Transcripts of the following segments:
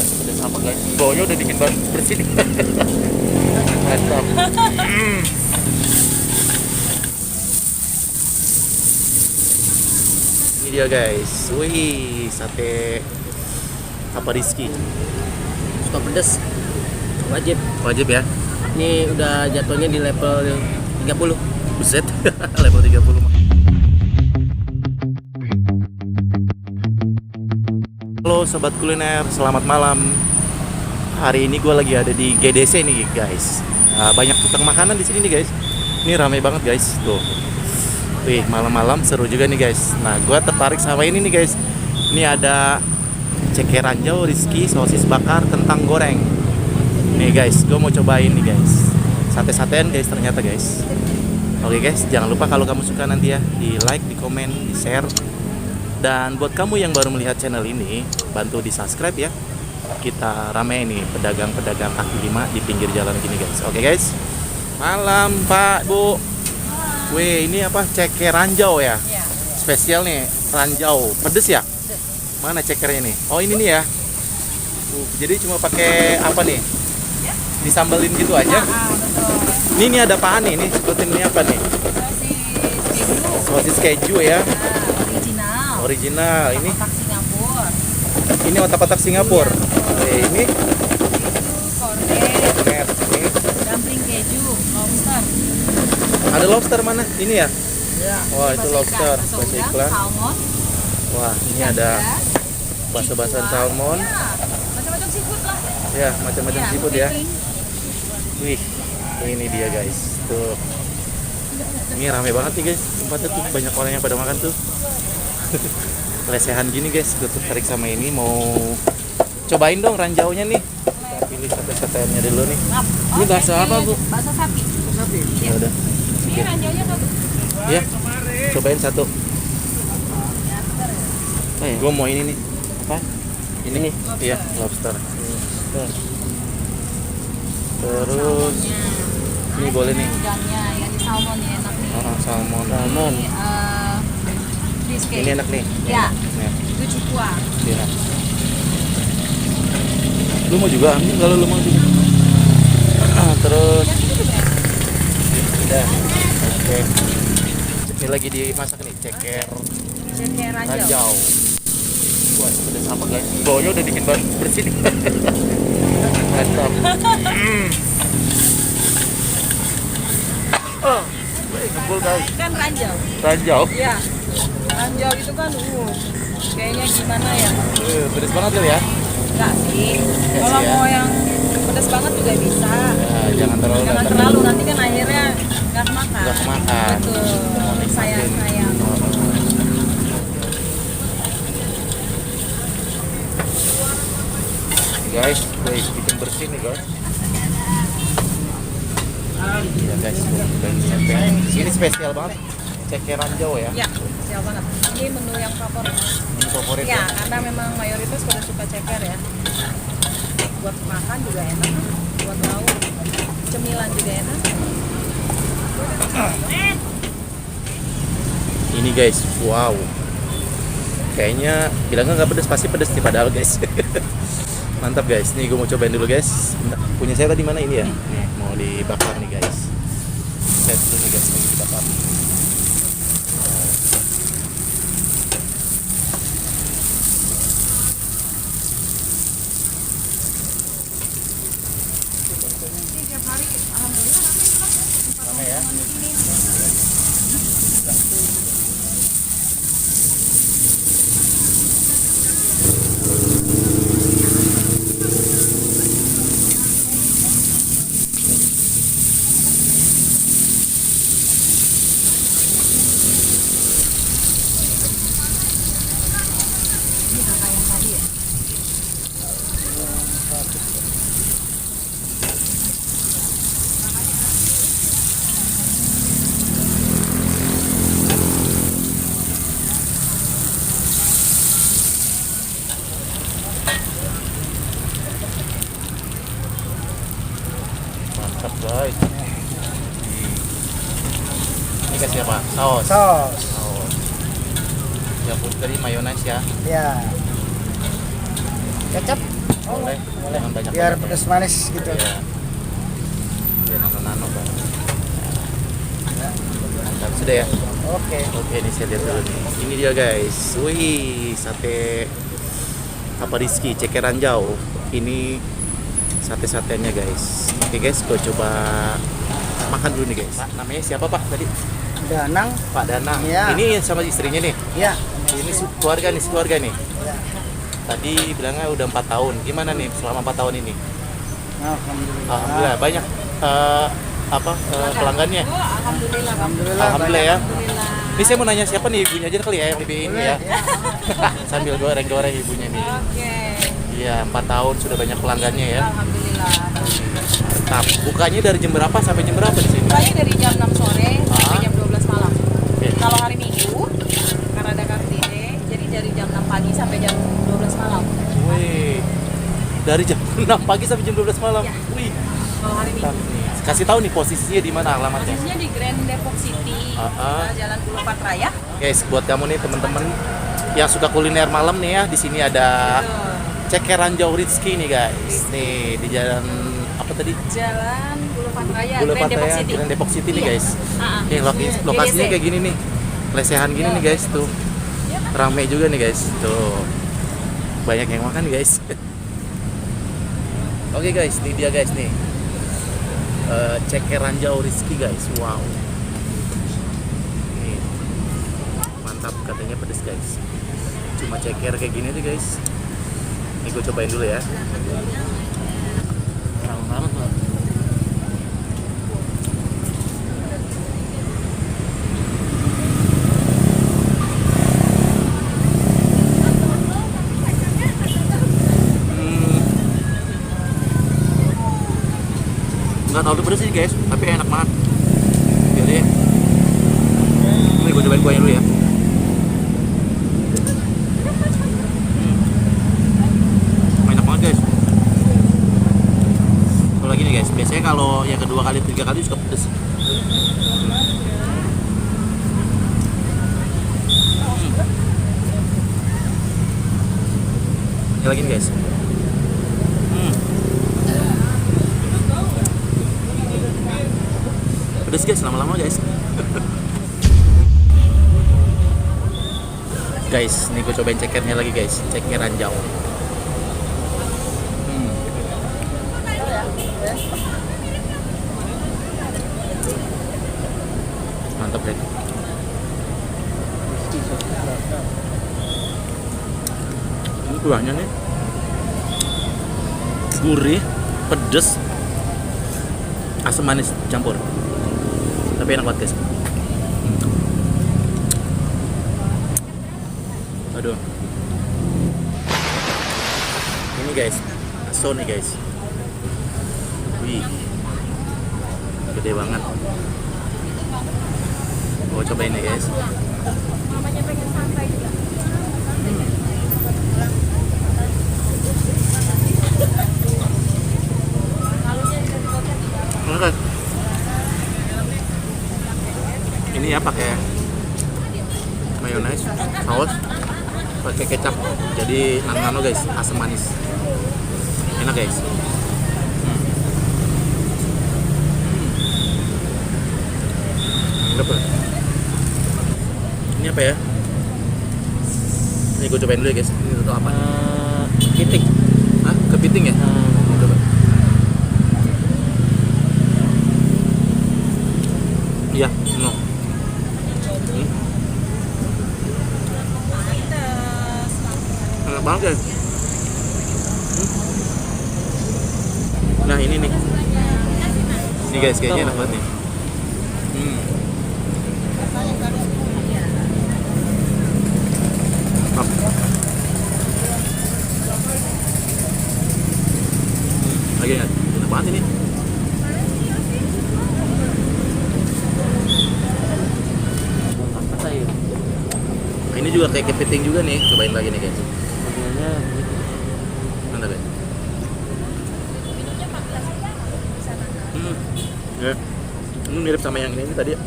Pedas apa guys? Baunya udah bikin bersih nih. Mantap. Ini dia guys. Wih, sate apa Rizky? Suka pedas wajib. Wajib ya. Ini udah jatuhnya di level 30. Buset, level 30 mah. Halo sobat kuliner, selamat malam. Hari ini gue lagi ada di GDC nih guys. Banyak tukang makanan di sini nih guys. Ini ramai banget guys. Tuh. Wih, malam-malam seru juga nih guys. Nah, gue tertarik sama ini nih guys. Ini ada ceker ranjau Rizky, sosis bakar, kentang goreng. Nih guys, gue mau cobain nih guys. Sate-satean guys ternyata guys. Oke guys, jangan lupa kalau kamu suka nanti ya di like, di komen, di share. Dan buat kamu yang baru melihat channel ini, bantu di subscribe ya. Kita rame nih pedagang-pedagang kaki lima di pinggir jalan gini guys. Oke guys. Malam Pak, Bu. Wih, ini apa? Ceker ranjau ya? Iya. Spesial nih, ranjau. Pedes ya? Mana cekernya nih? Oh, ini nih ya. Jadi cuma pakai apa nih? Disambelin gitu aja. Betul. Ini ada apaan nih? Ini sebutin ini apa nih? Sosis keju ya. Original. Original. Ini Otak Singapura. otak-otak Singapura. Ini Itu kornet, net. Ini dumpling keju, lobster. ada lobster mana? Ini ya? Ya. Wah, itu lobster. Bakso Bakso udang, iklan. salmon. Wah, ini ada bakso-baksoan salmon. Ya, macam-macam seafood lah. Ya, macam-macam Ya, seafood ya. kepiting. Wih, ini dia guys. Tuh. Ini rame banget nih guys. Tempatnya tuh banyak orang yang pada makan tuh. Lesehan gini guys. Gue tertarik sama ini. Mau cobain dong ranjaunya nih. Kita pilih sate-sateannya dulu nih. Oh, Ini bakso apa, Bu? Bakso sapi. Sapi. Ya udah. Ini ranjaunya satu. Ya. Cobain satu. Gue mau ini nih. Apa? Ini nih. Iya, lobster. Terus ini boleh nih. Udangnya, ya di salmon ya enak nih. Salmon. Ini fish cake. Ini enak nih. Ya, Ya, itu cukua. iya. Lu mau juga ambil kalau lu mau juga. Terus Yang ini juga enak. udah. Oke. Ini lagi dimasak nih ceker Ceker ranjau. ranjau. Wah, pedas apa guys? Baunya udah bikin bersih nih. Mantap. Oh, baik ngebul guys. Kan ranjau. Ranjau. Iya. Ranjau itu kan kayaknya gimana ya? Pedas banget kali ya. Enggak sih. Enggak Kalau sih ya. mau yang pedas banget juga bisa. Ya, jangan terlalu Jangan datar. terlalu, nanti kan akhirnya nggak kemakan. Nggak kemakan. Betul. Sayang. Guys, bikin bersih nih guys. Iya guys, ini spesial banget. Ceker ranjau ya. Ya, siap banget. Ini menu yang favorit. Ini favorit Ya, ya. karena memang mayoritas pada suka ceker ya. Buat makan juga enak, buat lauk, cemilan juga enak. Ini guys, wow. Kayaknya bilangnya nggak pedas, pasti pedas nih padahal guys. Mantap guys, nih gue mau cobain dulu guys. Bentar. Punya saya tadi mana ini ya? Nih, mau dibakar nih guys. Lihat dulu nih guys, mau dibakar. Rame ya. Mantap guys. Ini kasih apa? Saus. Saus. Saus. Yang putih tadi mayones ya. Ya. Kecap. Boleh. Jangan banyak. Biar banyak pedas manis gitu. ya. Biar nano-nano Bang. Mantap sudah ya. Oke. Oke, ini saya lihat dulu nih. Ini dia guys. Wih, sate apa Rizky ceker ranjau. Ini sate-satenya guys. Oke guys, gue coba makan dulu nih guys. Pak, namanya siapa Pak tadi? Danang. Pak Danang. Iya. Ini sama istrinya nih. Ya. Ini keluarga nih. Tadi bilangnya udah 4 tahun. Gimana nih selama 4 tahun ini? Alhamdulillah. Alhamdulillah banyak pelanggannya. Alhamdulillah ya. Ini saya mau nanya siapa nih ibunya aja kali ya yang lebih ini ya. Sambil goreng-goreng ibunya nih. Oke. Iya, 4 tahun sudah banyak pelanggannya ya. Alhamdulillah. Mantap. Bukanya dari jam berapa sampai jam berapa di sini? Bukanya dari jam 6 sore sampai jam 12 malam. Oke. Kalau hari Minggu, karena ada Car Free Day, jadi dari jam 6 pagi sampai jam 12 malam. Wih. Dari jam 6 pagi sampai jam 12 malam. Iya. Wih. Kalau hari Mantap Minggu. nih. Kasih tahu nih posisinya di mana alamatnya. Posisinya di Grand Depok City, Jalan Boulevard Raya. Guys, buat kamu nih teman-teman yang suka kuliner malam nih ya, di sini ada ceker ranjau Rizky nih guys. Nih di jalan apa tadi? Jalan Boulevard Raya, Boulevard Grand Depok Raya, City. Grand Depok City nih Iya. guys. Nih GDC. lokasinya kayak gini nih. Lesehan gini nih guys tuh. Rame juga nih guys. Tuh. Banyak yang makan nih guys. Oke guys, ini dia guys nih. Ceker ranjau Rizky guys. Wow. Nih. Mantap katanya pedes guys. Cuma ceker kayak gini nih guys. Ini gue cobain dulu ya. Terang banget loh. Nggak terlalu pedes sih guys, tapi enak banget. Jadi ini gue cobain kuahnya dulu ya. Enak banget guys. Kalau lagi nih guys, biasanya kalau yang kedua kali, ketiga kali suka pedes. Ini lagi nih guys. Pedes guys, lama-lama guys. Guys, nih gue cobain cekernya lagi guys, ceker ranjau. Mantap deh. Ini kuahnya nih gurih, pedes, asam manis campur. Tapi enak banget guys. Aduh. Ini guys, aso nih guys. Wih, gede banget. Mau cobain nih guys. Mamanya pengen santai juga. Enak, guys. Ini ya pakai mayones, saus, pakai kecap. Jadi nano guys, asam manis. Enak guys. Mantap. Ini apa ya? Ini gue cobain dulu ya guys. Ini untuk apa? Kepiting. Hah? Kepiting ya? Coba. Iya, no. Enak banget guys. Nah ini nih. Ini guys kayaknya enak banget nih. Mantap. Lagi nggak? Enak banget ini. Ini juga kayak kepiting juga nih, cobain lagi nih guys. Mantap ya. Ya. Ini mirip sama yang ini tadi.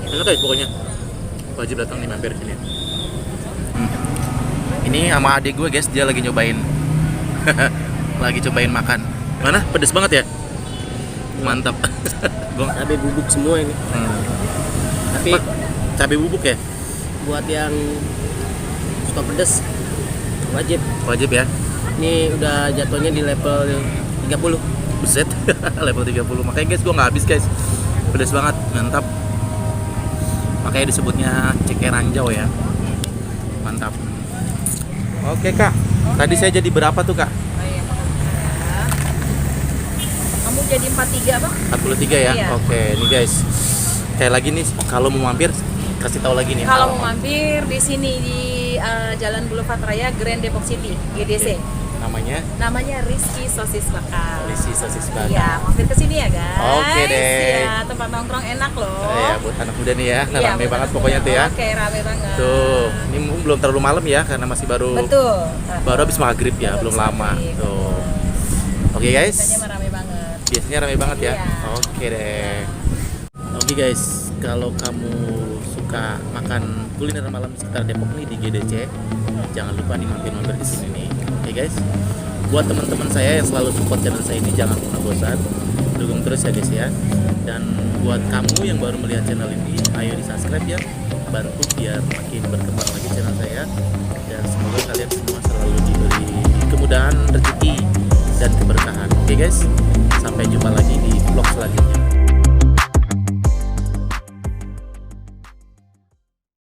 Enak guys pokoknya. Wajib datang nih mampir sini. Ini sama adik gue guys, dia lagi nyobain. Lagi cobain makan. Mana? Pedes banget ya? Mantap. Gua Cabai bubuk semua ini. Tapi cabai bubuk ya? buat yang suka pedas wajib. Wajib ya. Ini udah jatuhnya di level 30. Buset. Level 30. Makanya guys, gua nggak habis guys. Pedes banget, mantap. Makanya disebutnya ceker ranjau ya. Mantap. Oke kak. Tadi saya jadi berapa tuh kak? Oh, iya, makasih. Kamu jadi 43 bang? 43 ya? Iya. Oke, nih guys. Kayak lagi nih, kalau mau mampir kasih tahu lagi nih. Kalau mau mampir di sini di Jalan Boulevard Raya Grand Depok City, GDC. Namanya Namanya Rizky Sosis Bakar. Lisi Sosis Bakar. Iya, mampir ke sini ya guys. Oke deh. Ya, tempat nongkrong enak loh. Ya, buat anak muda nih ya. Iya, Rame buat banget anak pokoknya muda. tuh ya. Oke, rame banget. Tuh, ini belum terlalu malam ya karena masih baru Betul. baru habis maghrib ya, Baru belum habis lama. maghrib. Tuh. Oke guys. Biasanya mah rame banget. Biasanya ramai banget ya. Iya. Oke deh. Oke guys, kalau kamu suka makan kuliner malam sekitar Depok nih di GDC, jangan lupa nih mampir-mampir di sini nih. Oke guys. Buat teman-teman saya yang selalu support channel saya ini, jangan pernah bosan, dukung terus ya guys ya. Dan buat kamu yang baru melihat channel ini, ayo di subscribe ya, bantu biar makin berkembang lagi channel saya. Dan semoga kalian semua selalu diberi kemudahan rezeki dan keberkahan. Oke guys, sampai jumpa lagi di vlog selanjutnya.